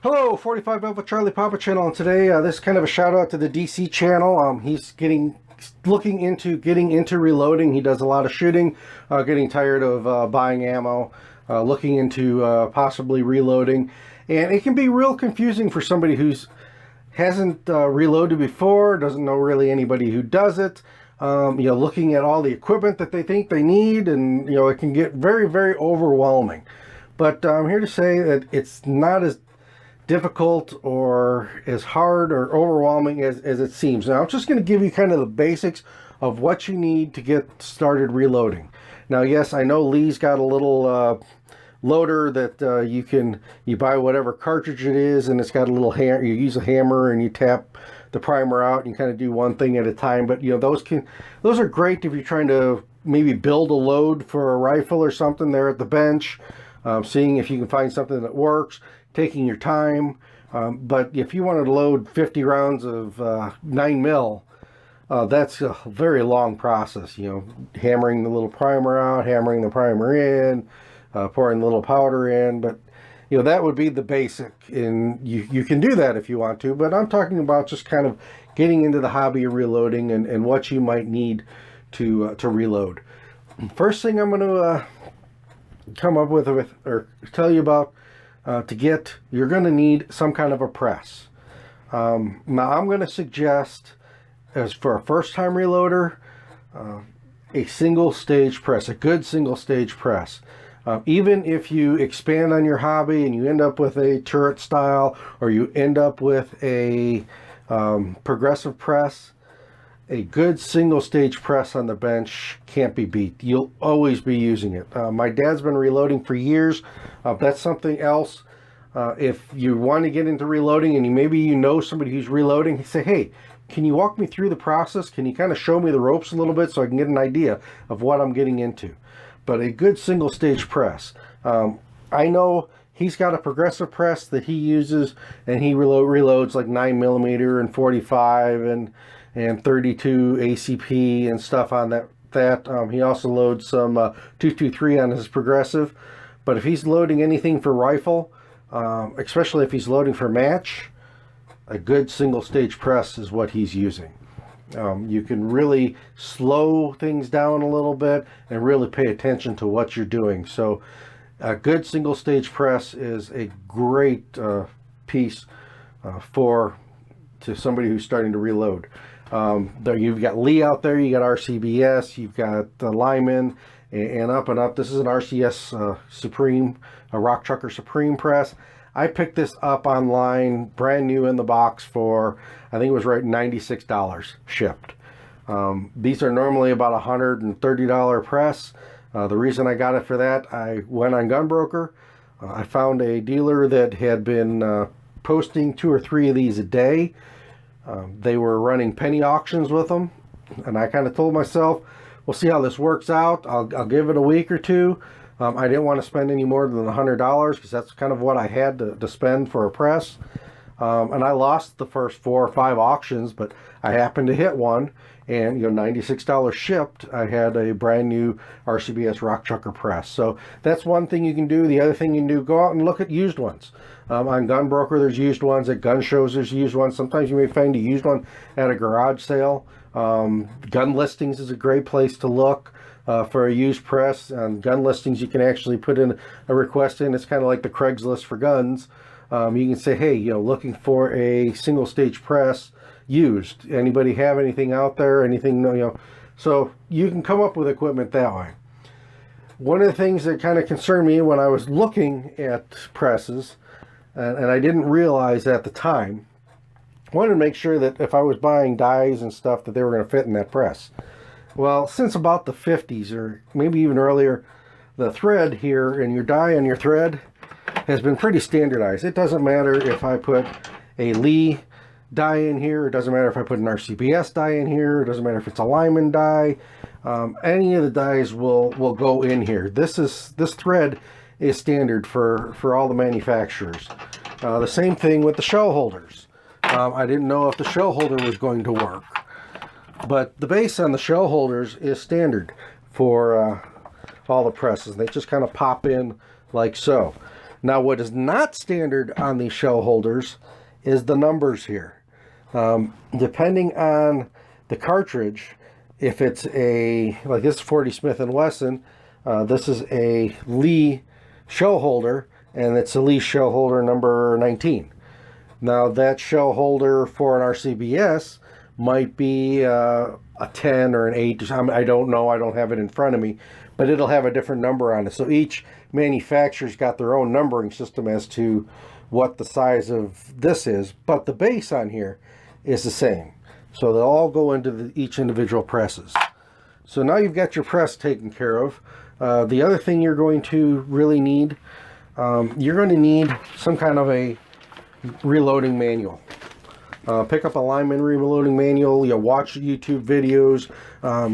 Hello, 45 Alpha Charlie Papa channel, and today this is kind of a shout out to the DC channel. He's looking into getting into reloading. He does a lot of shooting, getting tired of buying ammo, looking into possibly reloading, and it can be real confusing for somebody who's hasn't reloaded before, doesn't know really anybody who does it. Looking at all the equipment that they think they need, and it can get very, very overwhelming. But I'm here to say that it's not as difficult or as hard or overwhelming as it seems. Now, I'm just going to give you kind of the basics of what you need to get started reloading. Now, yes, I know Lee's got a little loader that you buy whatever cartridge it is, and it's got a little hammer. You use a hammer and you tap the primer out, and you kind of do one thing at a time. But those are great if you're trying to maybe build a load for a rifle or something there at the bench, seeing if you can find something that works, taking your time. But if you wanted to load 50 rounds of 9mm, that's a very long process. Hammering the little primer out, hammering the primer in, pouring a little powder in. But that would be the basic, and you can do that if you want to. But I'm talking about just kind of getting into the hobby of reloading and what you might need to reload. First thing I'm going to come up with or tell you about, you're going to need some kind of a press. Now I'm going to suggest, as for a first-time reloader, a single stage press, a good single stage press. Even if you expand on your hobby and you end up with a turret style, or you end up with a progressive press, a good single stage press on the bench can't be beat. You'll always be using it. My dad's been reloading for years. That's something else. If you want to get into reloading and maybe you know somebody who's reloading, say, hey, can you walk me through the process? Can you kind of show me the ropes a little bit so I can get an idea of what I'm getting into? But a good single stage press. I know he's got a progressive press that he uses, and he reloads like 9mm and 45 and 32 ACP and stuff on that. He also loads some 223 on his progressive. But if he's loading anything for rifle, especially if he's loading for match, a good single stage press is what he's using. You can really slow things down a little bit and really pay attention to what you're doing. So a good single stage press is a great piece to somebody who's starting to reload. You've got Lee out there, you got RCBS, you've got Lyman, and up. This is an RCS Supreme, a Rock Chucker Supreme press. I picked this up online, brand new in the box, for, I think it was right, $96 shipped. These are normally about $130 press. The reason I got it for that, I went on Gunbroker. I found a dealer that had been posting 2 or 3 of these a day. They were running penny auctions with them, and I kind of told myself, we'll see how this works out. I'll give it a week or two. I didn't want to spend any more than $100 because that's kind of what I had to spend for a press. And I lost the first 4 or 5 auctions, but I happened to hit one, and $96 shipped. I had a brand new RCBS Rock Chucker press. So that's one thing you can do. The other thing you can do, go out and look at used ones. On Gunbroker, there's used ones. At gun shows, there's used ones. Sometimes you may find a used one at a garage sale. Gun listings is a great place to look for a used press. On gun listings, you can actually put in a request in. It's kind of like the Craigslist for guns. You can say, hey, looking for a single stage press used. Anybody have anything out there? Anything, So you can come up with equipment that way. One of the things that kind of concerned me when I was looking at presses, and I didn't realize at the time, I wanted to make sure that if I was buying dies and stuff, that they were going to fit in that press. Well, since about the 50s, or maybe even earlier, the thread here and your die on your thread has been pretty standardized. It doesn't matter if I put a Lee die in here. It doesn't matter if I put an RCBS die in here. It doesn't matter if it's a Lyman die. Any of the dies will go in here. This thread is standard for all the manufacturers. The same thing with the shell holders. I didn't know if the shell holder was going to work, but the base on the shell holders is standard for all the presses. They just kind of pop in like so. Now, what is not standard on these shell holders is the numbers here. Depending on the cartridge, if it's a, like this 40 Smith & Wesson, this is a Lee shell holder, and it's a Lee shell holder number 19. Now, that shell holder for an RCBS might be a 10 or an 8. I don't know. I don't have it in front of me, but it'll have a different number on it. So each manufacturer's got their own numbering system as to what the size of this is, but the base on here is the same. So they'll all go into each individual presses. So now you've got your press taken care of. The other thing you're going to really need, you're going to need some kind of a reloading manual. Pick up a lineman reloading manual. You watch YouTube videos.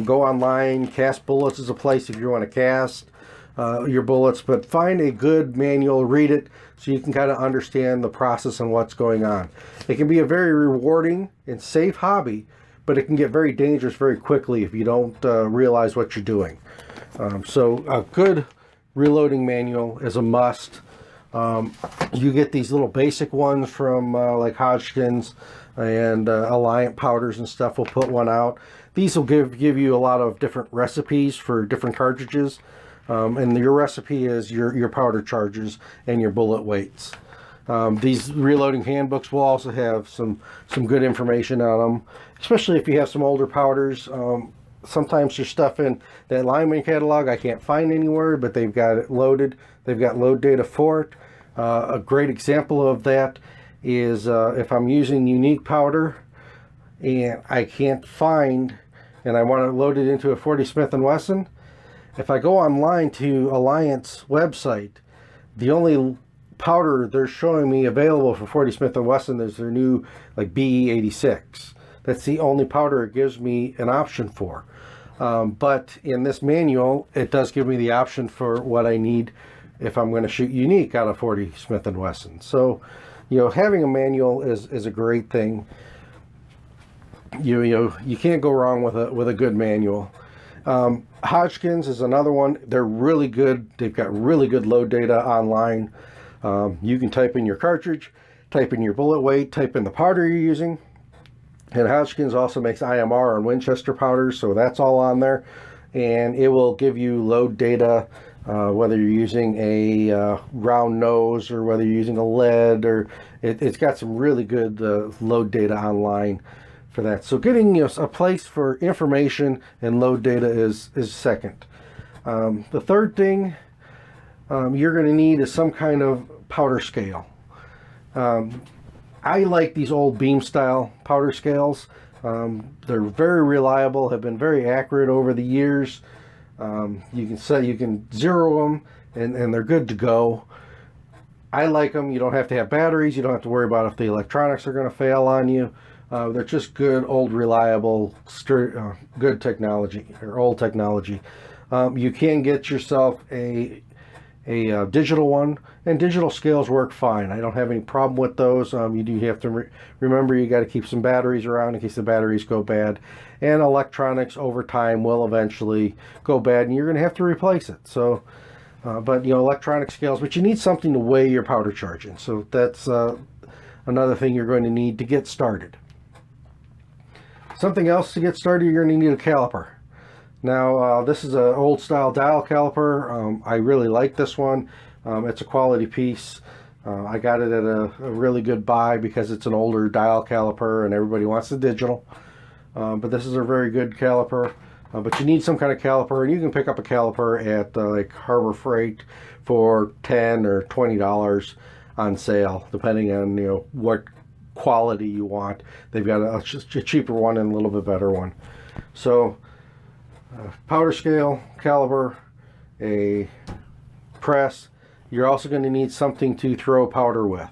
Go online. Cast Bullets is a place if you want to cast your bullets. But find a good manual. Read it so you can kind of understand the process and what's going on. It can be a very rewarding and safe hobby, but it can get very dangerous very quickly if you don't realize what you're doing. So a good reloading manual is a must. You get these little basic ones from like Hodgkin's and Alliant powders and stuff will put one out. These will give you a lot of different recipes for different cartridges, and your recipe is your powder charges and your bullet weights. These reloading handbooks will also have some good information on them, especially if you have some older powders. Sometimes there's stuff in that lineman catalog I can't find anywhere, but they've got it loaded. They've got load data for it. A great example of that is if I'm using unique powder and I can't find, and I want to load it into a 40 Smith & Wesson, if I go online to Alliant's website, the only powder they're showing me available for 40 Smith & Wesson is their new like BE86. That's the only powder it gives me an option for. But in this manual, it does give me the option for what I need if I'm going to shoot unique out of 40 Smith & Wesson. So, having a manual is a great thing. You can't go wrong with a good manual. Hodgkin's is another one. They're really good. They've got really good load data online. You can type in your cartridge, type in your bullet weight, type in the powder you're using. And Hodgkin's also makes IMR and Winchester powders, so that's all on there. And it will give you load data, whether you're using a round nose or whether you're using a lead, or it's got some really good load data online for that. So getting a place for information and load data is second. The third thing you're going to need is some kind of powder scale. I like these old beam style powder scales. They're very reliable, have been very accurate over the years. You can zero them and they're good to go. I like them. You don't have to have batteries. You don't have to worry about if the electronics are going to fail on you. They're just good, old, reliable, good technology, or old technology. You can get yourself a digital one, and digital scales work fine. I don't have any problem with those. You do have to remember you got to keep some batteries around in case the batteries go bad, and electronics over time will eventually go bad and you're going to have to replace it. So but electronic scales, but you need something to weigh your powder charging. So that's another thing you're going to need to get started. Something else to get started, you're going to need a caliper. Now, this is an old style dial caliper. I really like this one. It's a quality piece. I got it at a really good buy because it's an older dial caliper and everybody wants the digital. But this is a very good caliper. But you need some kind of caliper, and you can pick up a caliper at like Harbor Freight for $10 or $20 on sale, depending on what quality you want. They've got a cheaper one and a little bit better one. So powder scale, caliber, a press. You're also going to need something to throw powder with.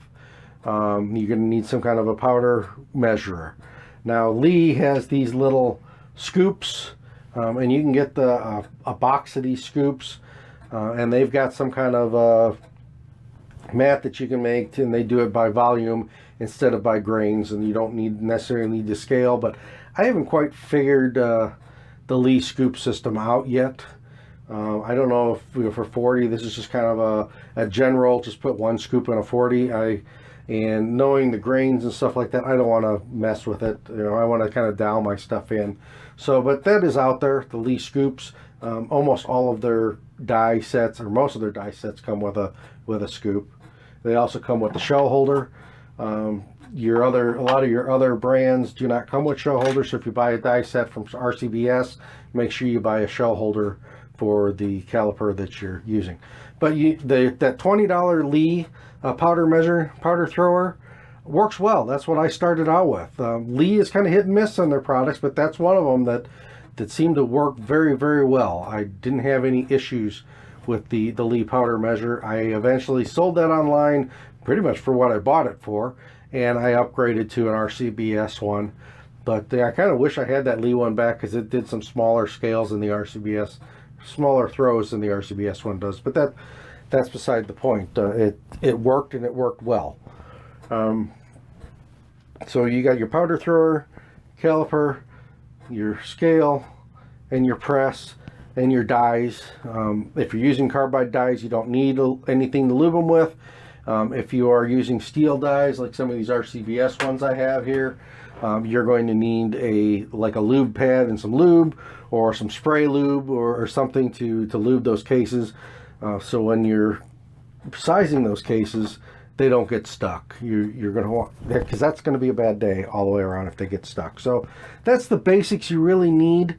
You're going to need some kind of a powder measurer. Now, Lee has these little scoops, and you can get a box of these scoops, and they've got some kind of mat that you can make, and they do it by volume instead of by grains, and you don't necessarily need to scale. But I haven't quite figured the Lee scoop system out yet, I don't know if for 40, this is just kind of a general, just put 1 scoop in a 40. And knowing the grains and stuff like that, I don't want to mess with it. You know, I want to kind of dial my stuff in. So, but that is out there, the Lee scoops. Almost all of their die sets, or most of their die sets, come with a scoop. They also come with the shell holder. A lot of your other brands do not come with shell holders. So if you buy a die set from RCBS, make sure you buy a shell holder for the caliper that you're using. But that $20 Lee powder thrower works well. That's what I started out with. Lee is kind of hit and miss on their products, but that's one of them that seemed to work very, very well. I didn't have any issues with the Lee powder measure. I eventually sold that online pretty much for what I bought it for, and I upgraded to an RCBS one. But I kind of wish I had that Lee one back, because it did some smaller scales in the RCBS, smaller throws than the RCBS one does. But that's beside the point. It worked, and it worked well. So you got your powder thrower, caliper, your scale, and your press, and your dies. If you're using carbide dies, you don't need anything to lube them with. If you are using steel dies, like some of these RCBS ones I have here, you're going to need a lube pad and some lube, or some spray lube, or something to lube those cases. So when you're sizing those cases, they don't get stuck. You're going to want, because that's going to be a bad day all the way around if they get stuck. So that's the basics you really need.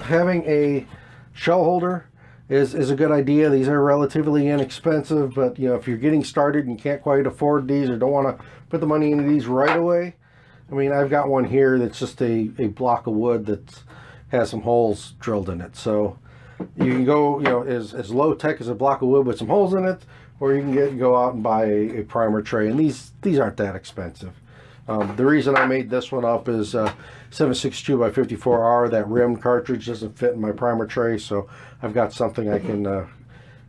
Having a shell holder is a good idea. These are relatively inexpensive, but you know, if you're getting started and you can't quite afford these, or don't want to put the money into these right away, I mean, I've got one here that's just a block of wood that has some holes drilled in it. So you can go, you know, as low tech as a block of wood with some holes in it, or you can go out and buy a primer tray, and these aren't that expensive. The reason I made this one up is 7.62 by 54R. That rimmed cartridge doesn't fit in my primer tray, so I've got something I can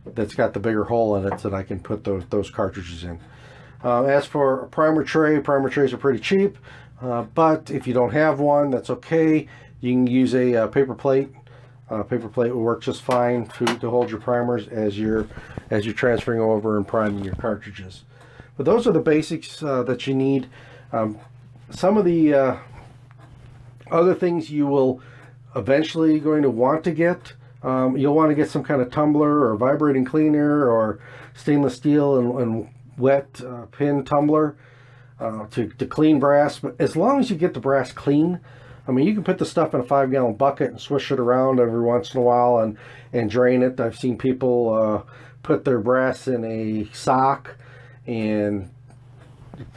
that's got the bigger hole in it that I can put those cartridges in. As for a primer trays are pretty cheap, but if you don't have one, that's okay. You can use a paper plate. Paper plate will work just fine to hold your primers as you're transferring over and priming your cartridges. But those are the basics that you need. Some of the other things you will eventually going to want to get, you'll want to get some kind of tumbler or vibrating cleaner, or stainless steel and wet pin tumbler to clean brass. But as long as you get the brass clean, I mean, you can put the stuff in a 5-gallon bucket and swish it around every once in a while and drain it. I've seen people put their brass in a sock and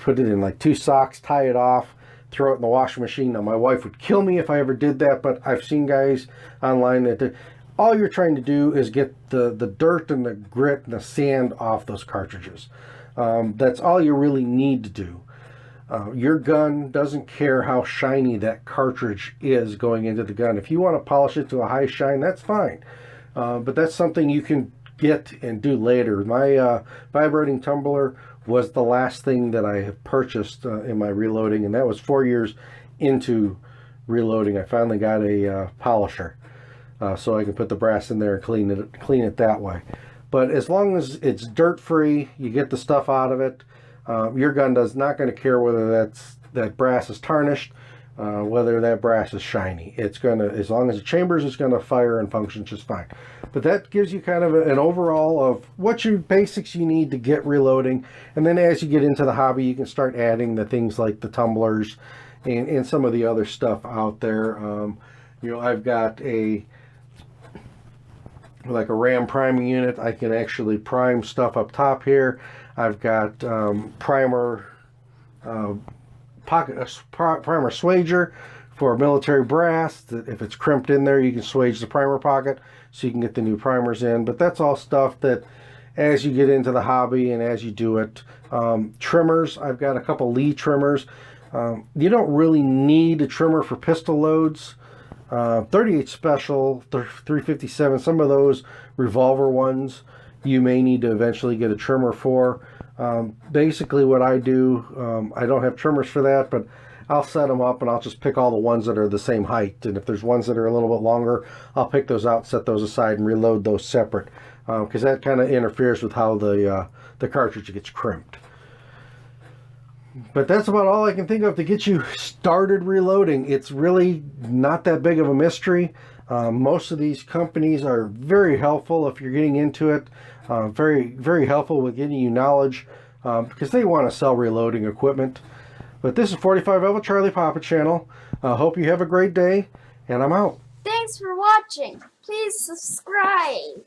put it in like 2 socks, tie it off, throw it in the washing machine. Now, my wife would kill me if I ever did that, but I've seen guys online that all you're trying to do is get the dirt and the grit and the sand off those cartridges. That's all you really need to do. Your gun doesn't care how shiny that cartridge is going into the gun. If you want to polish it to a high shine, that's fine. But that's something you can get and do later. My vibrating tumbler was the last thing that I have purchased in my reloading, and that was 4 years into reloading. I finally got a polisher, so I can put the brass in there and clean it that way. But as long as it's dirt free, you get the stuff out of it. Your gun does not going to care whether that brass is tarnished, whether that brass is shiny. It's going to, as long as the chambers, is going to fire and function just fine. But that gives you kind of an overall of what your basics you need to get reloading. And then as you get into the hobby, you can start adding the things like the tumblers and some of the other stuff out there. You know, I've got like a RAM priming unit. I can actually prime stuff up top here. I've got primer swager for military brass. That if it's crimped in there, you can swage the primer pocket so you can get the new primers in. But that's all stuff that as you get into the hobby and as you do it. Trimmers, I've got a couple Lee trimmers. You don't really need a trimmer for pistol loads. 38 special, 357, some of those revolver ones you may need to eventually get a trimmer for. Basically what I do, I don't have trimmers for that, but I'll set them up and I'll just pick all the ones that are the same height. And if there's ones that are a little bit longer, I'll pick those out, set those aside, and reload those separate, because that kind of interferes with how the cartridge gets crimped. But that's about all I can think of to get you started reloading. It's really not that big of a mystery. Most of these companies are very helpful if you're getting into it. Very, very helpful with getting you knowledge, because they want to sell reloading equipment. But this is 45 Alpha Charlie Papa channel. Hope you have a great day, and I'm out. Thanks for watching. Please subscribe.